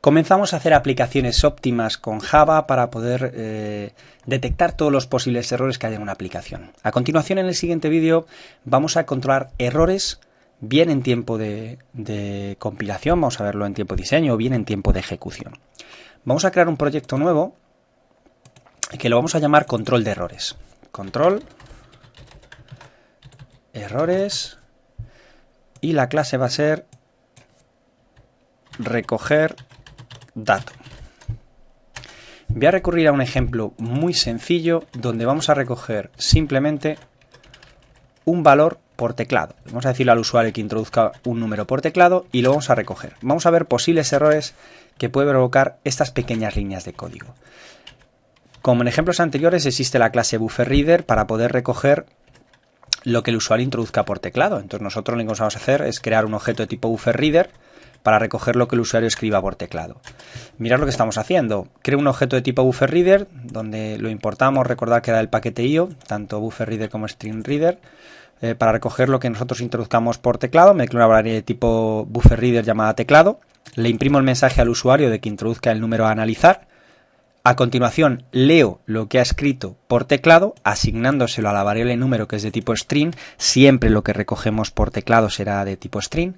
Comenzamos a hacer aplicaciones óptimas con Java para poder detectar todos los posibles errores que haya en una aplicación. A continuación, en el siguiente vídeo, vamos a controlar errores bien en tiempo de compilación, vamos a verlo en tiempo de diseño o bien en tiempo de ejecución. Vamos a crear un proyecto nuevo que lo vamos a llamar control de errores. Control, errores, y la clase va a ser recoger dato. Voy a recurrir a un ejemplo muy sencillo donde vamos a recoger simplemente un valor por teclado. Vamos a decirle al usuario que introduzca un número por teclado y lo vamos a recoger. Vamos a ver posibles errores que puede provocar estas pequeñas líneas de código. Como en ejemplos anteriores, existe la clase BufferReader para poder recoger lo que el usuario introduzca por teclado. Entonces nosotros lo que vamos a hacer es crear un objeto de tipo BufferReader para recoger lo que el usuario escriba por teclado. Mirad lo que estamos haciendo. Creo un objeto de tipo BufferReader donde lo importamos, recordad que era el paquete IO, tanto BufferReader como StringReader, para recoger lo que nosotros introduzcamos por teclado. Me creo una variable de tipo BufferReader llamada teclado. Le imprimo el mensaje al usuario de que introduzca el número a analizar. A continuación leo lo que ha escrito por teclado, asignándoselo a la variable número que es de tipo string. Siempre lo que recogemos por teclado será de tipo string.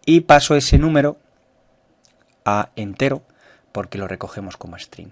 Y paso ese número a entero porque lo recogemos como string.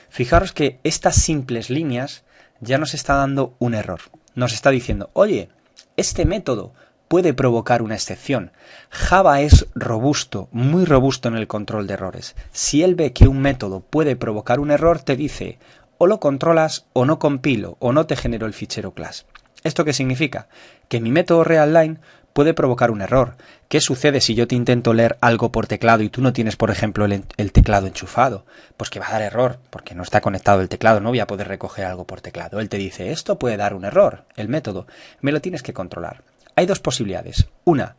Fijaros que estas simples líneas ya nos está dando un error. Nos está diciendo, oye, este método puede provocar una excepción. Java es robusto, muy robusto en el control de errores. Si él ve que un método puede provocar un error, te dice, o lo controlas o no compilo o no te genero el fichero class. ¿Esto qué significa? Que mi método realLine puede provocar un error. ¿Qué sucede si yo te intento leer algo por teclado y tú no tienes, por ejemplo, el teclado enchufado? Pues que va a dar error, porque no está conectado el teclado, no voy a poder recoger algo por teclado. Él te dice, esto puede dar un error, el método, me lo tienes que controlar. Hay dos posibilidades. Una,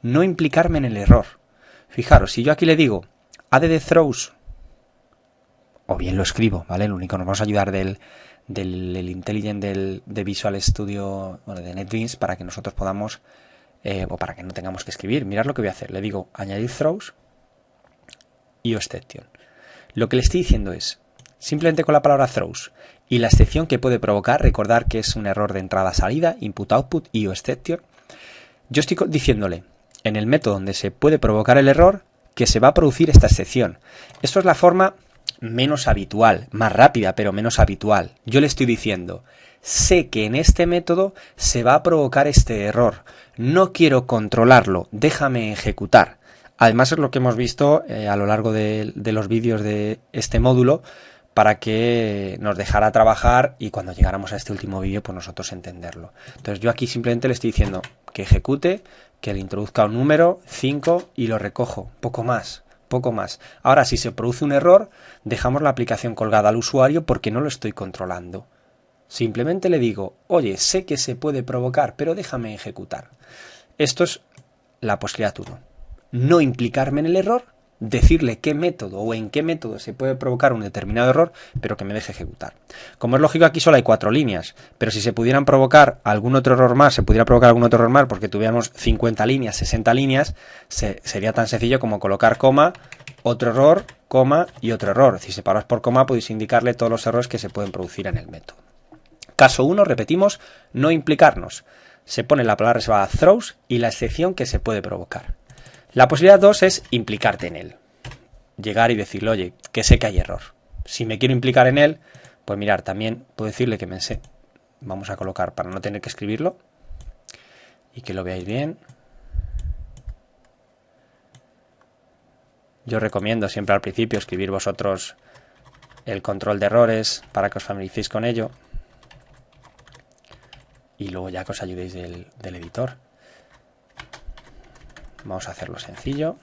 no implicarme en el error. Fijaros, si yo aquí le digo add throws, o bien lo escribo, ¿vale? Lo único, nos vamos a ayudar del IntelliJ de Visual Studio, bueno, de NetBeans, para que nosotros podamos o para que no tengamos que escribir. Mirad lo que voy a hacer. Le digo añadir throws y exception. Lo que le estoy diciendo es, simplemente con la palabra throws y la excepción que puede provocar, recordar que es un error de entrada-salida, input-output y exception, yo estoy diciéndole en el método donde se puede provocar el error que se va a producir esta excepción. Esto es la forma menos habitual, más rápida pero menos habitual. Yo le estoy diciendo, sé que en este método se va a provocar este error. No quiero controlarlo, déjame ejecutar. Además es lo que hemos visto a lo largo de los vídeos de este módulo para que nos dejara trabajar y cuando llegáramos a este último vídeo pues nosotros entenderlo. Entonces yo aquí simplemente le estoy diciendo que ejecute, que le introduzca un número, 5 y lo recojo, poco más. Ahora, si se produce un error, dejamos la aplicación colgada al usuario porque no lo estoy controlando. Simplemente le digo, oye, sé que se puede provocar, pero déjame ejecutar. Esto es la posibilidad 1. No implicarme en el error, decirle qué método o en qué método se puede provocar un determinado error, pero que me deje ejecutar. Como es lógico, aquí solo hay 4 líneas, pero si se pudieran provocar algún otro error más, porque tuviéramos 50 líneas, 60 líneas, sería tan sencillo como colocar coma, otro error, coma y otro error. Si separas por coma podéis indicarle todos los errores que se pueden producir en el método. Caso 1, repetimos, no implicarnos. Se pone la palabra reservada throws y la excepción que se puede provocar. La posibilidad 2 es implicarte en él. Llegar y decirle, oye, que sé que hay error. Si me quiero implicar en él, pues mirar, también puedo decirle que vamos a colocar para no tener que escribirlo y que lo veáis bien. Yo recomiendo siempre al principio escribir vosotros el control de errores para que os familiaricéis con ello y luego ya que os ayudéis del editor. Vamos a hacerlo sencillo.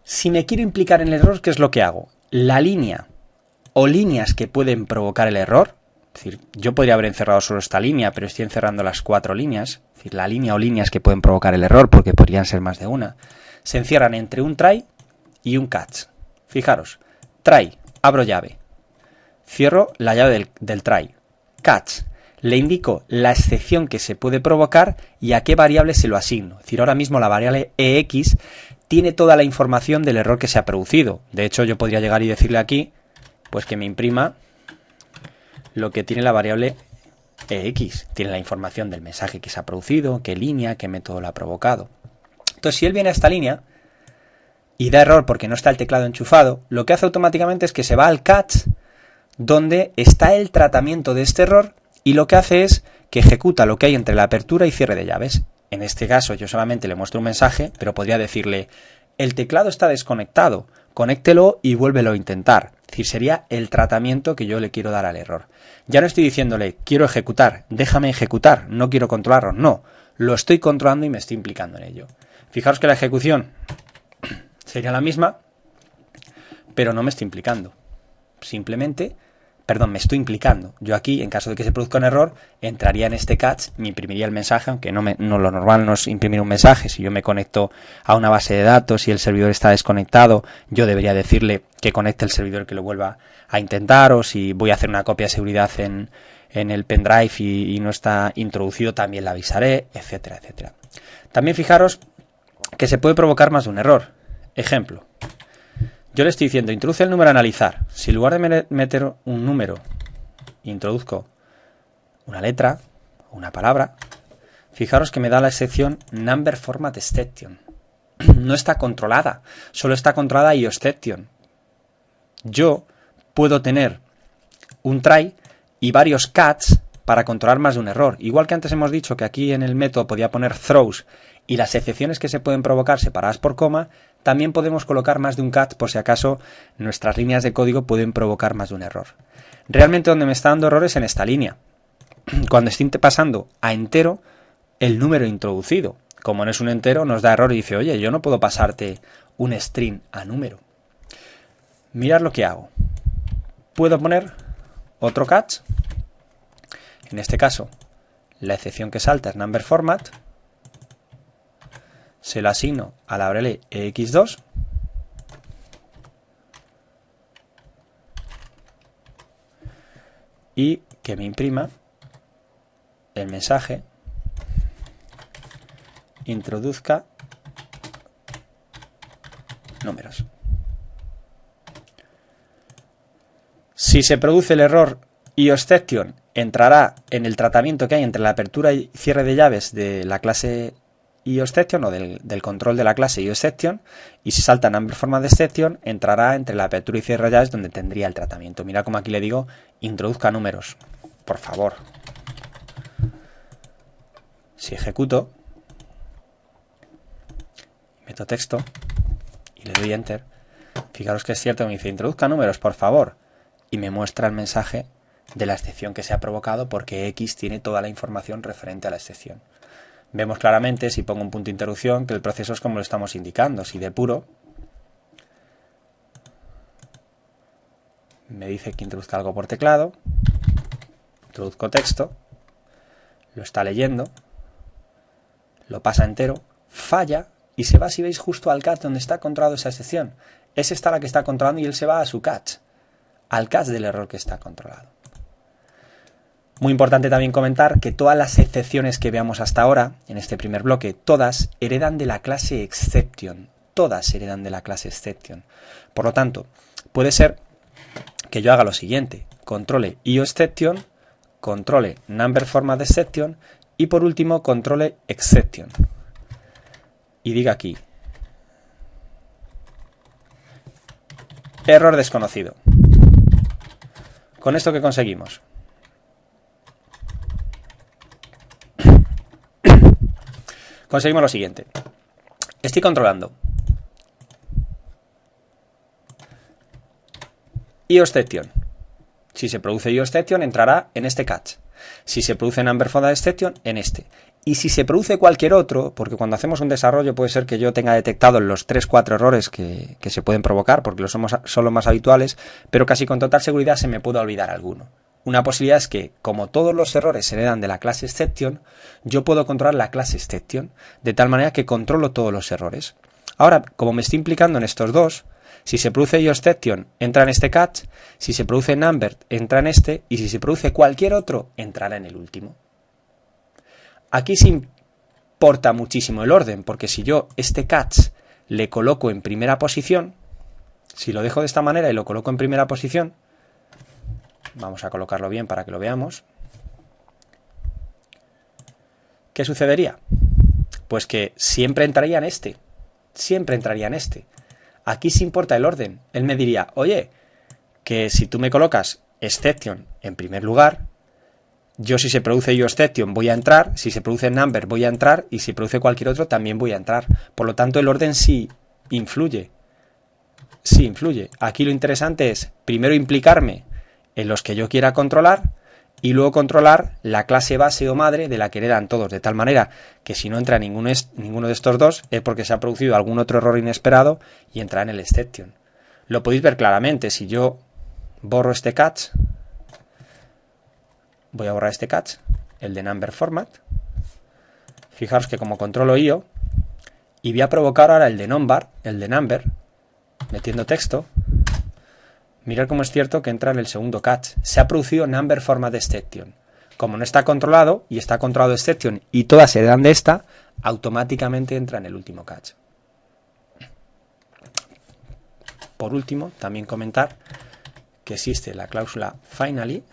Si me quiero implicar en el error, ¿qué es lo que hago? La línea o líneas que pueden provocar el error, es decir, yo podría haber encerrado solo esta línea, pero estoy encerrando las 4 líneas, es decir, la línea o líneas que pueden provocar el error, porque podrían ser más de una, se encierran entre un try y un catch. Fijaros, try, abro llave, cierro la llave del try, catch. Le indico la excepción que se puede provocar y a qué variable se lo asigno. Es decir, ahora mismo la variable EX tiene toda la información del error que se ha producido. De hecho, yo podría llegar y decirle aquí, pues que me imprima lo que tiene la variable EX. Tiene la información del mensaje que se ha producido, qué línea, qué método lo ha provocado. Entonces, si él viene a esta línea y da error porque no está el teclado enchufado, lo que hace automáticamente es que se va al catch donde está el tratamiento de este error y lo que hace es que ejecuta lo que hay entre la apertura y cierre de llaves. En este caso yo solamente le muestro un mensaje, pero podría decirle, el teclado está desconectado, conéctelo y vuélvelo a intentar. Es decir, sería el tratamiento que yo le quiero dar al error. Ya no estoy diciéndole, quiero ejecutar, déjame ejecutar, no quiero controlarlo, no. Lo estoy controlando y me estoy implicando en ello. Fijaros que la ejecución sería la misma, pero no me estoy implicando. Simplemente, me estoy implicando. Yo aquí, en caso de que se produzca un error, entraría en este catch, me imprimiría el mensaje, aunque no lo normal no es imprimir un mensaje. Si yo me conecto a una base de datos y el servidor está desconectado, yo debería decirle que conecte el servidor, que lo vuelva a intentar, o si voy a hacer una copia de seguridad en el pendrive y no está introducido, también le avisaré, etcétera, etcétera. También fijaros que se puede provocar más de un error. Ejemplo. Yo le estoy diciendo, introduce el número a analizar. Si en lugar de meter un número, introduzco una letra o una palabra, fijaros que me da la excepción Number Format Exception. No está controlada, solo está controlada IOException. Yo puedo tener un try y varios catch para controlar más de un error. Igual que antes hemos dicho que aquí en el método podía poner throws y las excepciones que se pueden provocar separadas por coma, también podemos colocar más de un catch por si acaso nuestras líneas de código pueden provocar más de un error. Realmente donde me está dando error es en esta línea. Cuando estoy pasando a entero el número introducido. Como no es un entero, nos da error y dice, oye, yo no puedo pasarte un string a número. Mirad lo que hago. Puedo poner otro catch. En este caso, la excepción que salta es number format. Se lo asigno a la variable ex2. Y que me imprima el mensaje introduzca números. Si se produce el error IOException, entrará en el tratamiento que hay entre la apertura y cierre de llaves de la clase IOException o del control de la clase IOException, y si salta number format exception, entrará entre la apertura y cierre de llaves donde tendría el tratamiento. Mira como aquí le digo, introduzca números, por favor. Si ejecuto, meto texto y le doy enter, fijaros que es cierto, me dice introduzca números, por favor, y me muestra el mensaje de la excepción que se ha provocado porque X tiene toda la información referente a la excepción. Vemos claramente, si pongo un punto de interrupción, que el proceso es como lo estamos indicando. Si depuro, me dice que introduzca algo por teclado, introduzco texto, lo está leyendo, lo pasa entero, falla y se va, si veis, justo al catch donde está controlado esa excepción. Es esta la que está controlando y él se va a su catch, al catch del error que está controlado. Muy importante también comentar que todas las excepciones que veamos hasta ahora, en este primer bloque, todas heredan de la clase exception. Todas heredan de la clase exception. Por lo tanto, puede ser que yo haga lo siguiente. Controle IOException, controle number format exception y por último controle exception. Y diga aquí, error desconocido. ¿Con esto qué conseguimos? Conseguimos lo siguiente. Estoy controlando IOException. Si se produce IOException, entrará en este catch. Si se produce number format exception, en este. Y si se produce cualquier otro, porque cuando hacemos un desarrollo puede ser que yo tenga detectado los 3-4 errores que se pueden provocar, porque son los más habituales, pero casi con total seguridad se me puede olvidar alguno. Una posibilidad es que, como todos los errores se heredan de la clase exception, yo puedo controlar la clase exception, de tal manera que controlo todos los errores. Ahora, como me estoy implicando en estos dos, Si se produce IOException, entra en este catch. Si se produce number, entra en este. Y si se produce cualquier otro, entrará en el último. Aquí sí importa muchísimo el orden, porque si yo este catch le coloco en primera posición, si lo dejo de esta manera y lo coloco en primera posición, vamos a colocarlo bien para que lo veamos, ¿qué sucedería? Pues que siempre entraría en este. Siempre entraría en este. Aquí sí importa el orden. Él me diría, oye, que si tú me colocas exception en primer lugar, yo si se produce IOException voy a entrar, si se produce number voy a entrar, y si produce cualquier otro también voy a entrar. Por lo tanto, el orden sí influye. Sí influye. Aquí lo interesante es primero implicarme en los que yo quiera controlar, y luego controlar la clase base o madre de la que heredan todos, de tal manera que si no entra ninguno de estos dos es porque se ha producido algún otro error inesperado y entra en el exception. Lo podéis ver claramente. Si yo borro este catch, voy a borrar este catch, el de number format, fijaros que como controlo IO, y voy a provocar ahora el de number, metiendo texto, mirad cómo es cierto que entra en el segundo catch. Se ha producido number format exception. Como no está controlado, y está controlado exception, y todas se dan de esta, automáticamente entra en el último catch. Por último, también comentar que existe la cláusula finally,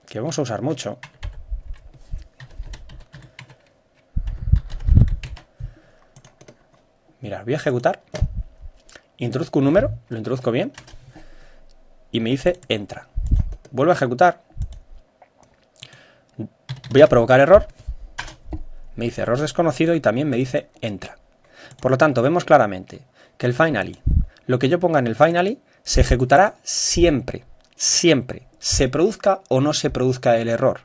que vamos a usar mucho. Mirad, voy a ejecutar, introduzco un número, lo introduzco bien, y me dice entra. Vuelvo a ejecutar, voy a provocar error, me dice error desconocido y también me dice entra. Por lo tanto, vemos claramente que el finally, lo que yo ponga en el finally, se ejecutará siempre, siempre, se produzca o no se produzca el error.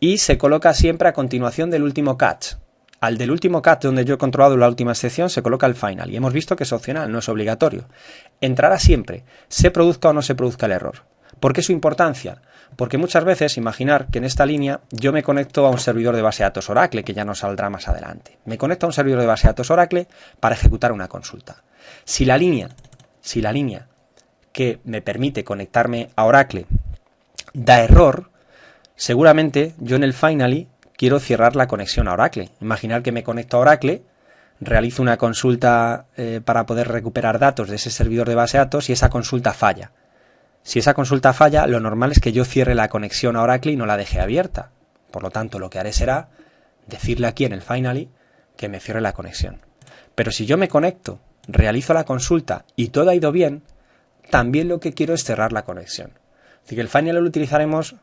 Y se coloca siempre a continuación del último catch. Al del último catch donde yo he controlado la última excepción se coloca el final. Y hemos visto que es opcional, no es obligatorio. Entrará siempre, se produzca o no se produzca el error. ¿Por qué su importancia? Porque muchas veces, imaginar que en esta línea yo me conecto a un servidor de base de datos Oracle, que ya nos saldrá más adelante. Me conecto a un servidor de base de datos Oracle para ejecutar una consulta. Si la línea que me permite conectarme a Oracle da error, seguramente yo en el finally quiero cerrar la conexión a Oracle. Imaginar que me conecto a Oracle, realizo una consulta para poder recuperar datos de ese servidor de base de datos y esa consulta falla. Si esa consulta falla, lo normal es que yo cierre la conexión a Oracle y no la deje abierta. Por lo tanto, lo que haré será decirle aquí en el finally que me cierre la conexión. Pero si yo me conecto, realizo la consulta y todo ha ido bien, también lo que quiero es cerrar la conexión. Así que el finally lo utilizaremos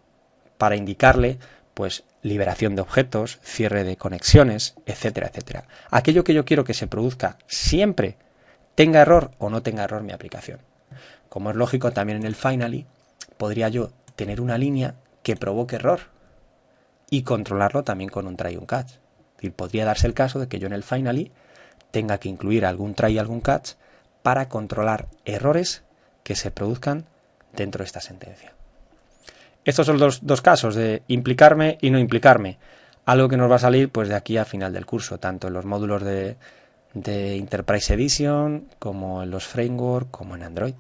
para indicarle pues liberación de objetos, cierre de conexiones, etcétera, etcétera. Aquello que yo quiero que se produzca siempre, tenga error o no tenga error mi aplicación. Como es lógico, también en el finally podría yo tener una línea que provoque error y controlarlo también con un try y un catch. Es decir, podría darse el caso de que yo en el finally tenga que incluir algún try y algún catch para controlar errores que se produzcan dentro de esta sentencia. Estos son los dos casos de implicarme y no implicarme. Algo que nos va a salir pues de aquí a final del curso, tanto en los módulos de Enterprise Edition como en los framework como en Android.